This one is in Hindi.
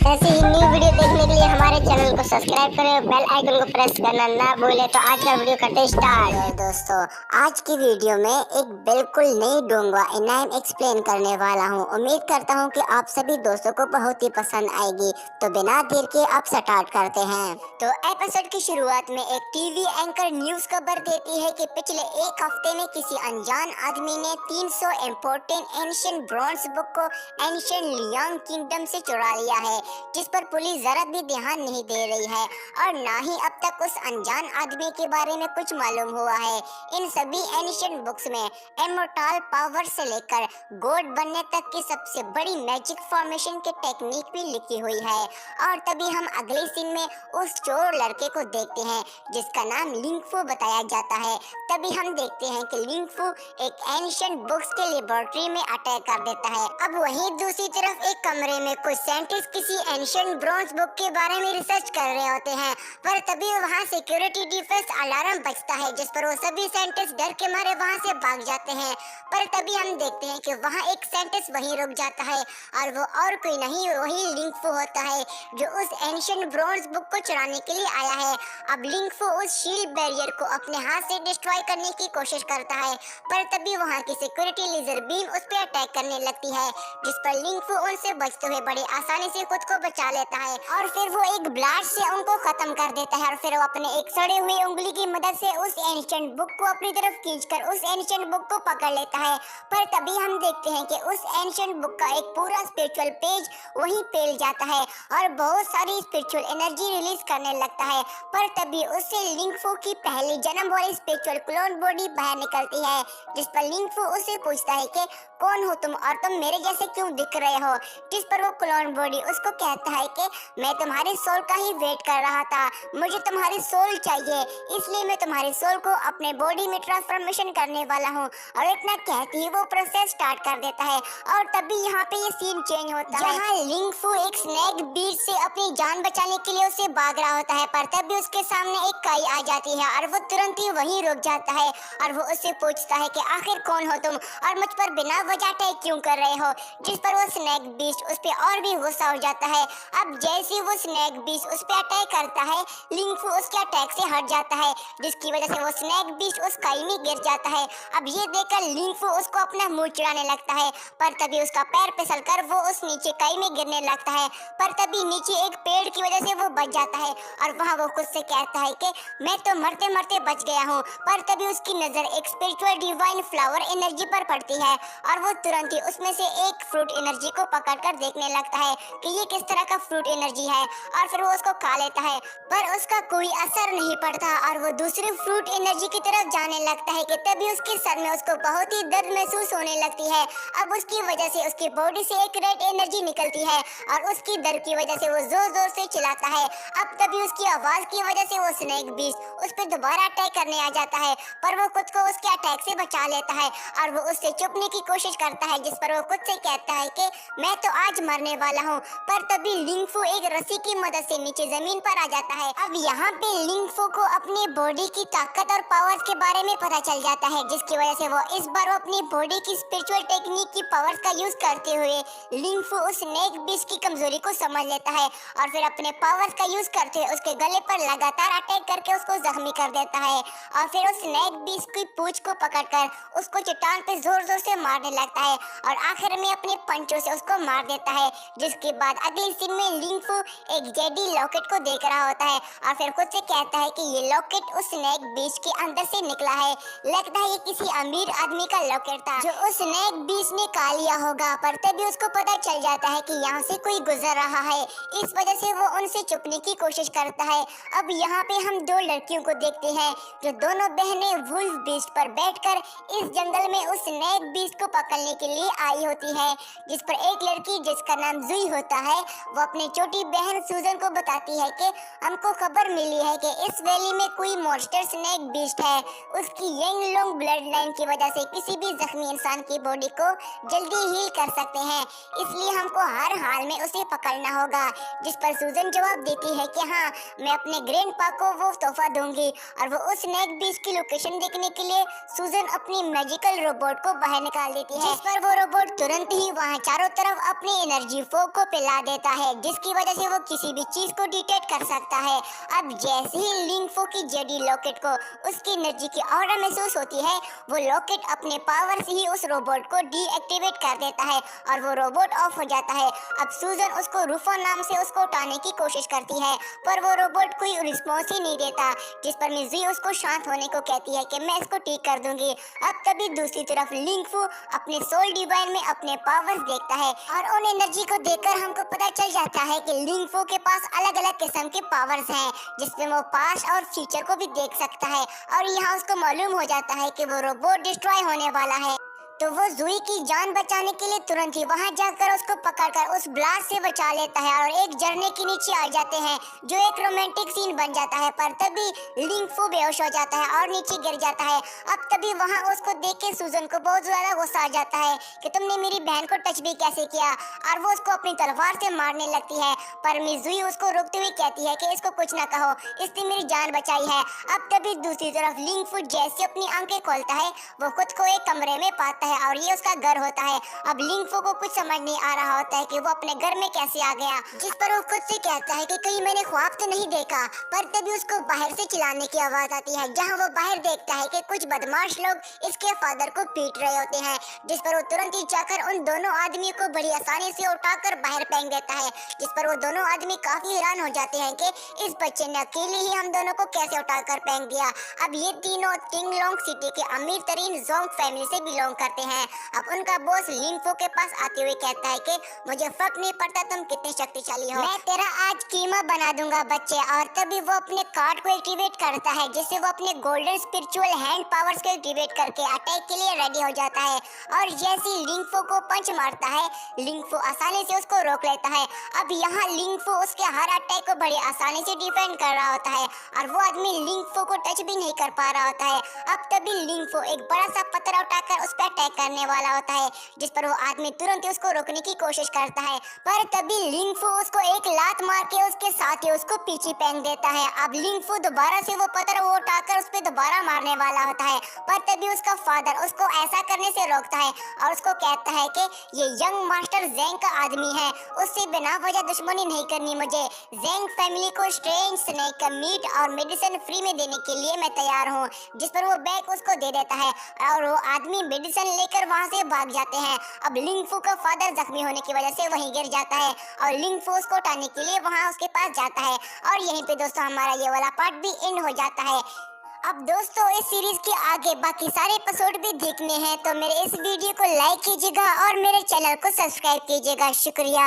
ऐसी ही न्यू वीडियो देखने के लिए हमारे चैनल को सब्सक्राइब करें, बेल आइकन को प्रेस करना ना भूलें। तो आज का वीडियो करते स्टार्ट। दोस्तों, आज की वीडियो में एक बिल्कुल नई डोंगवा इनाम एक्सप्लेन करने वाला हूं। उम्मीद करता हूं कि आप सभी दोस्तों को बहुत ही पसंद आएगी। तो बिना देर के अब स्टार्ट करते हैं। तो एपिसोड की शुरुआत में एक टीवी एंकर न्यूज खबर देती है कि पिछले एक हफ्ते में किसी अनजान आदमी ने 300 इम्पोर्टेंट एंशिएंट ब्रॉन्ज बुक को एंशिएंट लियांग किंगडम से चुरा लिया है, जिस पर पुलिस जरा भी ध्यान नहीं दे रही है और ना ही अब तक उस अनजान आदमी के बारे में कुछ मालूम हुआ है। इन सभी एंशिएंट बुक्स में इमॉर्टल पावर से लेकर गॉड बनने तक की सबसे बड़ी मैजिक फॉर्मेशन की टेक्निक भी लिखी हुई है। और तभी हम अगले सीन में उस चोर लड़के को देखते हैं जिसका नाम लिंगफू बताया जाता है। तभी हम देखते हैं कि लिंगफू एक एंशिएंट बुक्स के लेबोरेटरी में अटैक कर देता है। अब वहीं दूसरी तरफ एक कमरे में कुछ साइंटिस्ट किसी एंशिएंट ब्रॉन्ज बुक के बारे में रिसर्च कर रहे होते हैं, पर तभी वहां सिक्योरिटी डिफेंस अलार्म बजता है, जिस पर वो सभी साइंटिस्ट डर के मारे वहां से भाग जाते हैं। पर तभी हम देखते हैं कि वहां एक साइंटिस्ट वहीं रुक जाता है और वो और कोई नहीं वही लिंगफू होता है जो उस एंशिएंट ब्रॉन्ज बुक को चुराने के लिए आया है। अब लिंगफू उस शील्ड बैरियर को अपने हाथ से डिस्ट्रॉय करने की कोशिश करता है, पर तभी वहां की सिक्योरिटी लेजर बीम उस पर अटैक करने लगती है, जिस पर लिंगफू उनसे बचते हुए बड़े आसानी से खुद को बचा लेता है और फिर वो एक ब्लास्ट से उनको खत्म कर देता है। और फिर वो अपने एक सड़े हुए उंगली की मदद से उस एंशिएंट बुक को अपनी तरफ खींचकर उस एंशिएंट बुक को पकड़ लेता है। पर तभी हम देखते हैं कि उस एंशिएंट बुक का एक पूरा स्पिरिचुअल पेज वहीं फैल जाता है और बहुत सारी स्पिरिचुअल एनर्जी रिलीज करने लगता है। पर तभी उससे लिंगफू की पहली जन्म वाली स्पिरिचुअल क्लोन बॉडी बाहर निकलती है, जिस पर लिंगफू उससे पूछता है कि कौन हो तुम और तुम मेरे जैसे क्यों दिख रहे हो, जिस पर वो क्लोन बॉडी उसको कहता है कि मैं तुम्हारे सोल का ही वेट कर रहा था, मुझे तुम्हारी सोल चाहिए, इसलिए मैं तुम्हारी सोल को अपने बॉडी में ट्रांसफॉर्मेशन करने वाला हूँ। और इतना कहती ही वो प्रोसेस स्टार्ट कर देता है और तभी यहाँ पे ये सीन चेंज होता है जहाँ लिंगफू एक स्नेक बीट से अपनी जान बचाने के लिए उसे भाग रहा होता है, पर तभी उसके सामने एक काई आ जाती है और वो तुरंत ही वहीं रुक जाता है और वो उससे पूछता है कि आखिर कौन हो तुम और मुझ पर बिना वजह अटैक क्यों कर रहे हो, जिस पर वो स्नेक बीस्ट उस पे और भी गुस्सा हो जाता है। अब जैसे वो स्नेक बीस्ट उस पे अटैक करता है, लिंगफू उसके अटैक से हट जाता है, जिसकी वजह से वो स्नेक बीस्ट उस काई में गिर जाता है। अब ये देखकर लिंगफू उसको अपना मुंह चिढ़ाने लगता है, पर तभी उसका पैर फिसलकर वो उस नीचे काई में गिरने लगता है। पर तभी नीचे एक पेड़ की वजह से वो बच जाता है और वहाँ वो खुद से कहता है कि मैं तो मरते मरते बच गया हूँ। पर तभी उसकी नजर एक स्पिरिचुअल डिवाइन फ्लावर एनर्जी पर पड़ती है और वो तुरंत ही उसमें से एक फ्रूट एनर्जी को पकड़कर देखने लगता है कि ये किस तरह का फ्रूट एनर्जी है और फिर वो उसको खा लेता है, पर उसका कोई असर नहीं पड़ता और वो दूसरे फ्रूट एनर्जी की तरफ जाने लगता है कि तभी उसके सर में उसको बहुत ही दर्द महसूस होने लगती है। अब उसकी वजह से उसकी बॉडी से एक रेड एनर्जी निकलती है और उसकी दर्द की वजह से वो जोर जोर से चिल्लाता है। अब तभी उसकी आवाज की वजह से वो स्नेक बीस्ट उस पर दोबारा अटैक करने आ जाता है, पर वो खुद को उसके अटैक से बचा लेता है और वो उससे छुपने की कोशिश करता है, जिस पर वो खुद से कहता है कि मैं तो आज मरने वाला हूँ। पर तभी लिंगफू एक रस्सी की मदद से नीचे जमीन पर आ जाता है। अब यहाँ पे लिंगफू को अपनी बॉडी की ताकत और पावर्स के बारे में पता चल जाता है, जिसकी वजह से वो इस बार वो अपनी बॉडी की स्पिरिचुअल टेक्निक की पावर्स का यूज करते हुए लिंगफू उस स्नेक बीस्ट की कमजोरी को समझ लेता है और फिर अपने पावर्स का यूज करते हुए उसके गले पर लगातार अटैक करके उसको जख्मी कर देता है और फिर उस स्नेक बीस्ट की पूंछ को पकड़कर उसको चट्टान पे जोर जोर से मारने लगता है और आखिर में अपने पंचों से उसको मार देता है। जिसके बाद अगले सीन में लिंगफू एक जेडी लॉकेट को देख रहा होता है और फिर खुद से कहता है कि ये लॉकेट उस स्नेक बीस्ट के अंदर से निकला है, लगता है ये किसी अमीर आदमी का लॉकेट था जो उस स्नेक बीस्ट ने खा लिया होगा। पर तभी उसको पता चल जाता है कि यहाँ से कोई गुजर रहा है, इस वजह से वो उनसे छुपने की कोशिश करता है। अब यहाँ पे हम दो लड़कियों को देखते हैं जो दोनों बहनें वुल्फ बीस्ट पर बैठकर इस जंगल में उस स्नेक बीस्ट को पकड़ने के लिए आई होती है, जिस पर एक लड़की जिसका नाम जुई होता है वो अपनी छोटी बहन सूजन को बताती है कि हमको खबर मिली है कि इस वैली में कोई मॉन्स्टर स्नेक बीस्ट है, उसकी यंग लॉन्ग ब्लड लाइन की वजह से किसी भी जख्मी इंसान की बॉडी को जल्दी हील कर सकते हैं, इसलिए हमको हर हाल में उसे पकड़ना होगा। जिस पर सूजन जवाब देती है कि हाँ, मैं अपने ग्रैंडपा को वो तोहफा दूंगी और वो उस स्नेक बीस्ट की लोकेशन देखने के लिए सूजन अपनी मैजिकल रोबोट को बाहर निकाल देती है, जिस पर वो रोबोट तुरंत ही वहाँ चारों तरफ अपनी एनर्जी फोक को फैला देता देता है, जिसकी वजह से वो किसी भी चीज को डिटेक्ट कर सकता है। अब जैसे ही लिंगफो की जेडी लॉकेट को उसकी एनर्जी की ऑरा महसूस होती है, वो लॉकेट अपने पावर से ही उस रोबोट को डीएक्टिवेट कर देता है और वो रोबोट ऑफ हो जाता है। अब सूजन उसको रूफो नाम से उसको उठाने की कोशिश करती है, पर वो रोबोट कोई रिस्पॉन्स ही नहीं देता, जिस पर मिजुई उसको शांत होने को कहती है कि मैं इसको ठीक कर दूंगी। अब तभी दूसरी तरफ लिंगफू अपने सोल डिवाइन में अपने पावर्स देखता है और उन एनर्जी को देखकर हमको पता चल जाता है कि लिंगफू के पास अलग अलग किस्म के पावर्स हैं, जिसमें वो पास्ट और फ्यूचर को भी देख सकता है। और यहाँ उसको मालूम हो जाता है कि वो रोबोट डिस्ट्रॉय होने वाला है, तो वो जुई की जान बचाने के लिए तुरंत ही वहां जाकर उसको पकड़कर उस ब्लास्ट से बचा लेता है और एक झरने के नीचे आ जाते हैं, जो एक रोमांटिक सीन बन जाता है। पर तभी लिंगफू बेहोश हो जाता है और नीचे गिर जाता है। अब तभी वहां उसको देख के सूजन को बहुत ज्यादा गुस्सा आ जाता है कि तुमने मेरी बहन को टच भी कैसे किया, और वो उसको अपनी तलवार से मारने लगती है। पर मिजुई उसको रोकते हुए कहती है कि इसको कुछ ना कहो, इसने मेरी जान बचाई है। अब तभी दूसरी तरफ लिंगफू जैसे अपनी आंखें खोलता है, वो खुद को एक कमरे में पाता है और ये उसका घर होता है। अब लिंगफू को कुछ समझ नहीं आ रहा होता है कि वो अपने घर में कैसे आ गया, जिस पर वो खुद से कहता है कि कहीं मैंने ख्वाब तो नहीं देखा। पर तभी उसको बाहर से चिल्लाने की आवाज आती है, जहां वो बाहर देखता है कि कुछ बदमाश लोग इसके फादर को पीट रहे होते हैं, जिस पर वो तुरंत ही जाकर उन दोनों आदमियों को बड़ी आसानी से उठाकर बाहर फेंक देता है, जिस पर वो दोनों आदमी काफी हैरान हो जाते हैं कि इस बच्चे ने अकेले ही हम दोनों को कैसे उठाकर फेंक दिया। अब ये तीनों टिंगलोंग सिटी के अमीर तरीन जोंग फैमिली से बिलोंग करते हैं। अब उनका बॉस लिंगफू के पास आते हुए कहता है कि मुझे फर्क नहीं पड़ता तुम कितने शक्तिशाली हो, मैं तेरा आज कीमा बना दूंगा बच्चे। और तभी वो अपने कार्ड को एक्टिवेट करता है, जिससे वो अपने गोल्डन स्पिरिचुअल हैंड पावर्स को एक्टिवेट करके अटैक के लिए रेडी हो जाता है। और जैसे ही लिंगफू को पंच मारता है, लिंगफू आसानी से उसको रोक लेता है। अब यहाँ लिंगफू उसके हर अटैक को बड़ी आसानी से डिफेंड कर रहा होता है और वो आदमी लिंगफू को टच भी नहीं कर पा रहा होता है। अब तभी लिंगफू एक बड़ा सा पत्थर उठाकर उस पर अटैक करने वाला होता है, जिस पर वो आदमी तुरंत ही उसको रोकने की कोशिश करता है। पर तभी लिंगफू उसको एक लात मार के उसके साथ ही उसको पीछे फेंक देता है। अब लिंगफू दोबारा से वो पत्थर उठाकर उस पर दोबारा मारने वाला होता है, पर तभी उसका फादर उसको ऐसा करने से रोकता है और उसको कहता है कि ये यंग मास्टर जेंग का आदमी है, उससे बिना वजह दुश्मनी नहीं करनी मुझे। जेंग फैमिली को स्ट्रेंज स्नेक का मीट और मेडिसिन फ्री में देने के लिए मैं तैयार हूँ, जिस पर वो बैग उसको दे देता है और वो आदमी मेडिसिन लेकर वहाँ से भाग जाते हैं। अब लिंगफू का फादर जख्मी होने की वजह से वहीं गिर जाता है और लिंगफू उसको उठाने के लिए वहाँ उसके पास जाता है। और यहीं पे दोस्तों हमारा ये वाला पार्ट भी एंड हो जाता है। अब दोस्तों इस सीरीज के आगे बाकी सारे एपिसोड भी देखने हैं, तो मेरे इस वीडियो को लाइक कीजिएगा और मेरे चैनल को सब्सक्राइब कीजिएगा। शुक्रिया।